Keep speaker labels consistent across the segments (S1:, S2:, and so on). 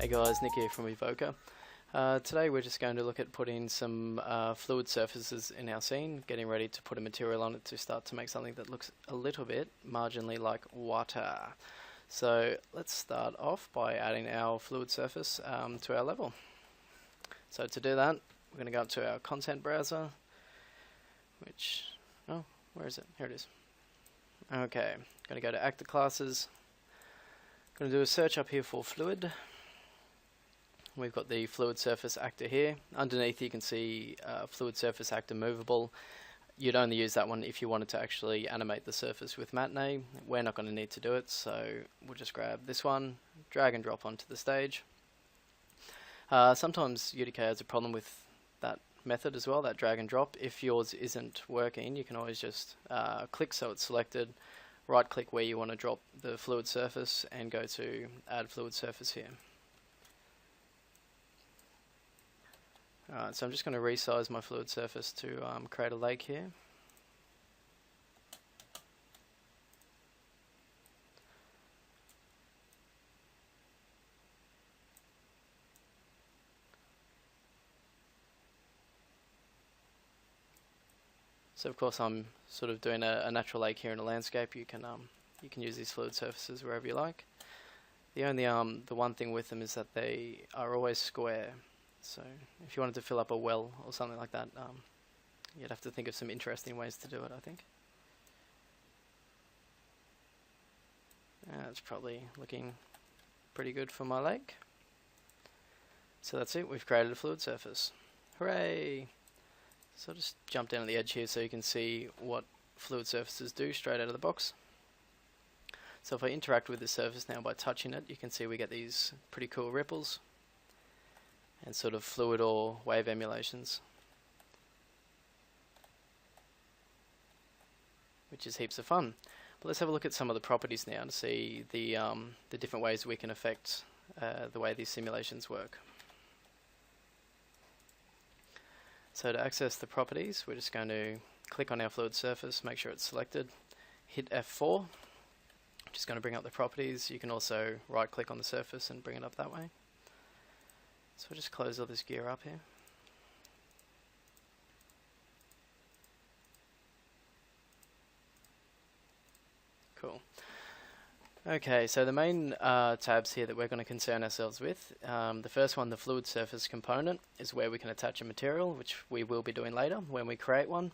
S1: Hey guys, Nick here from Evoker. Today we're just going to look at putting some fluid surfaces in our scene, getting ready to put a material on it to start to make something that looks a little bit marginally like water. So let's start off by adding our fluid surface to our level. So to do that, we're going to go up to our content browser, which, oh, where is it? Here it is. Okay, going to go to actor classes. Going to do a search up here for fluid. We've got the fluid surface actor here. Underneath you can see fluid surface actor movable. You'd only use that one if you wanted to actually animate the surface with matinee. We're not going to need to do it, so we'll just grab this one, drag and drop onto the stage. Sometimes UDK has a problem with that method as well, that drag and drop. If yours isn't working, you can always just click so it's selected, right click where you want to drop the fluid surface and go to add fluid surface here. Alright, so I'm just going to resize my fluid surface to create a lake here. So of course I'm sort of doing a natural lake here in a landscape. You can use these fluid surfaces wherever you like. The only the one thing with them is that they are always square. So if you wanted to fill up a well or something like that, you'd have to think of some interesting ways to do it, I think. It's probably looking pretty good for my lake. So that's it, we've created a fluid surface. Hooray! So I'll just jump down at the edge here so you can see what fluid surfaces do straight out of the box. So if I interact with the surface now by touching it, you can see we get these pretty cool ripples and sort of fluid or wave emulations, which is heaps of fun. But let's have a look at some of the properties now to see the different ways we can affect the way these simulations work. So to access the properties, we're just going to click on our fluid surface, make sure it's selected, hit F4, just going to bring up the properties. You can also right click on the surface and bring it up that way. So we'll just close all this gear up here. Cool. Okay, so the main tabs here that we're going to concern ourselves with, the first one, the fluid surface component, is where we can attach a material, which we will be doing later when we create one.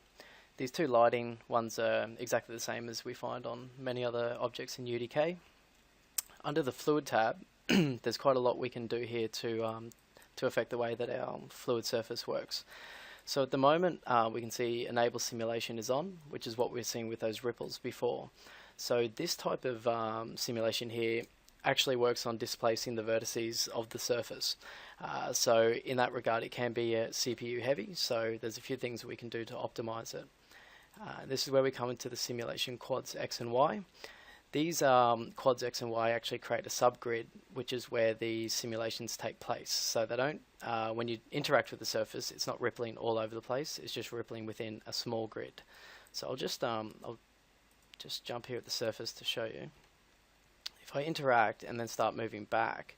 S1: These two lighting ones are exactly the same as we find on many other objects in UDK. Under the fluid tab, there's quite a lot we can do here to affect the way that our fluid surface works. So at the moment we can see enable simulation is on, which is what we're seeing with those ripples before. So this type of simulation here actually works on displacing the vertices of the surface. So in that regard it can be CPU heavy, so there's a few things we can do to optimize it. This is where we come into the simulation quads X and Y. These quads X and Y actually create a subgrid, which is where the simulations take place. So they don't, when you interact with the surface, it's not rippling all over the place, it's just rippling within a small grid. So I'll just jump here at the surface to show you. If I interact and then start moving back,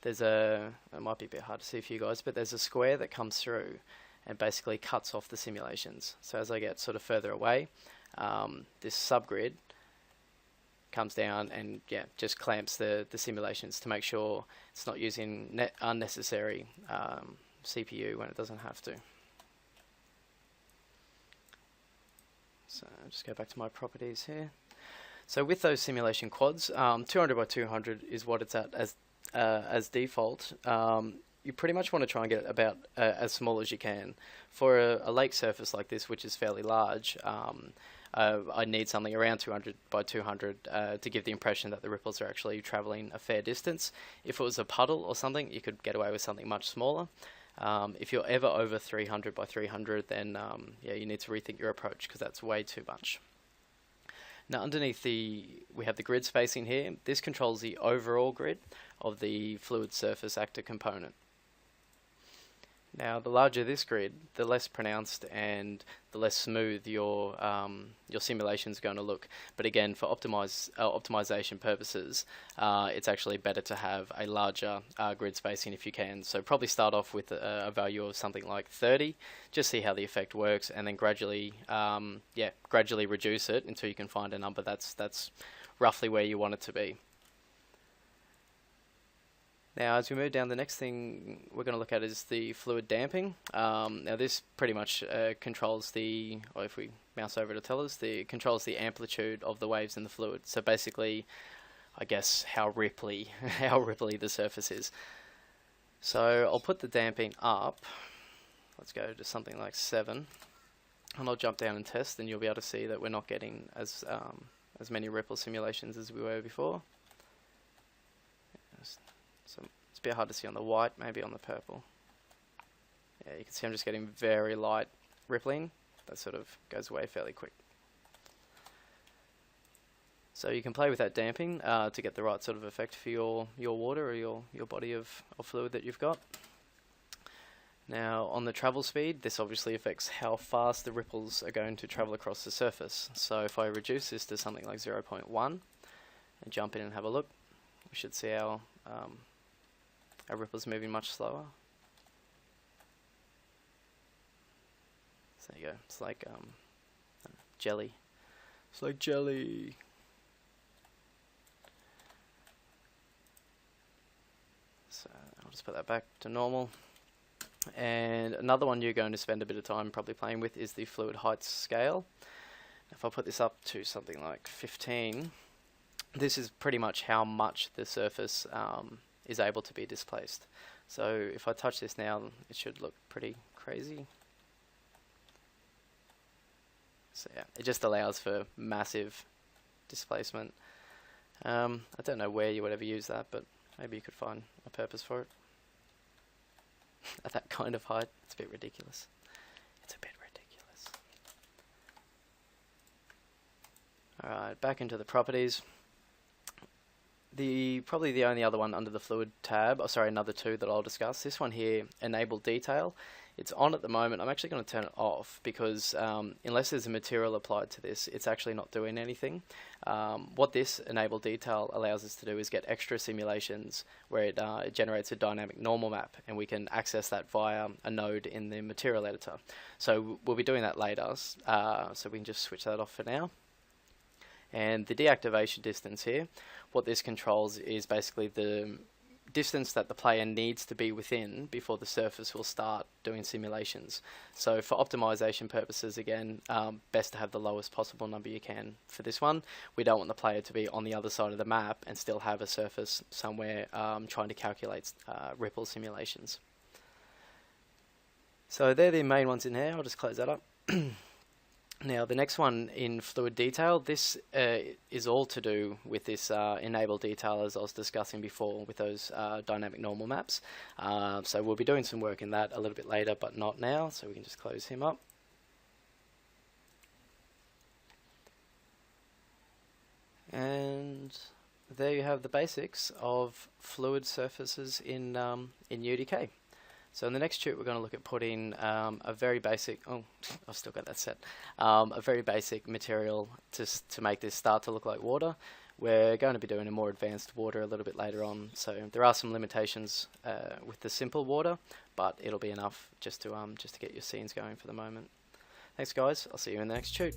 S1: there's it might be a bit hard to see for you guys, but there's a square that comes through and basically cuts off the simulations. So as I get sort of further away, this subgrid comes down and just clamps the simulations to make sure it's not using unnecessary CPU when it doesn't have to. So I'll just go back to my properties here. So with those simulation quads, 200 by 200 is what it's at as default. You pretty much want to try and get it about as small as you can. For a lake surface like this, which is fairly large, I need something around 200 by 200 to give the impression that the ripples are actually traveling a fair distance. If it was a puddle or something, you could get away with something much smaller. If you're ever over 300 by 300, then you need to rethink your approach because that's way too much. Now underneath we have the grid spacing here. This controls the overall grid of the fluid surface actor component. Now, the larger this grid, the less pronounced and the less smooth your simulation is going to look. But again, for optimization purposes, it's actually better to have a larger grid spacing if you can. So probably start off with a value of something like 30, just see how the effect works, and then gradually, gradually reduce it until you can find a number that's roughly where you want it to be. Now, as we move down, the next thing we're going to look at is the fluid damping. Now, this pretty much controls or if we mouse over to tell us, controls the amplitude of the waves in the fluid. So basically, I guess how ripply the surface is. So I'll put the damping up. Let's go to something like 7, and I'll jump down and test, and you'll be able to see that we're not getting as many ripple simulations as we were before. So it's a bit hard to see on the white, maybe on the purple. Yeah, you can see I'm just getting very light rippling. That sort of goes away fairly quick. So you can play with that damping to get the right sort of effect for your water or your body of fluid that you've got. Now, on the travel speed, this obviously affects how fast the ripples are going to travel across the surface. So if I reduce this to something like 0.1 and jump in and have a look, we should see our ripples moving much slower. So there you go. It's like jelly. It's like jelly. So I'll just put that back to normal. And another one you're going to spend a bit of time probably playing with is the fluid height scale. If I put this up to something like 15, this is pretty much how much the surface is able to be displaced. So if I touch this now, it should look pretty crazy. So yeah, it just allows for massive displacement. I don't know where you would ever use that, but maybe you could find a purpose for it. At that kind of height, it's a bit ridiculous. It's a bit ridiculous. Alright, back into the properties. Probably the only other one under the fluid tab, another two that I'll discuss. This one here, enable detail. It's on at the moment. I'm actually going to turn it off because unless there's a material applied to this, it's actually not doing anything. What this enable detail allows us to do is get extra simulations where it generates a dynamic normal map, and we can access that via a node in the material editor. So we'll be doing that later, so we can just switch that off for now. And the deactivation distance here, what this controls is basically the distance that the player needs to be within before the surface will start doing simulations. So for optimization purposes, again, best to have the lowest possible number you can for this one. We don't want the player to be on the other side of the map and still have a surface somewhere trying to calculate ripple simulations. So they're the main ones in here. I'll just close that up. Now, the next one in fluid detail, this is all to do with this enable detail as I was discussing before with those dynamic normal maps. So we'll be doing some work in that a little bit later, but not now, so we can just close him up. And there you have the basics of fluid surfaces in UDK. So in the next tube, we're going to look at putting a very basic, I've still got that set, a very basic material to make this start to look like water. We're going to be doing a more advanced water a little bit later on. So there are some limitations with the simple water, but it'll be enough just to get your scenes going for the moment. Thanks guys, I'll see you in the next tube.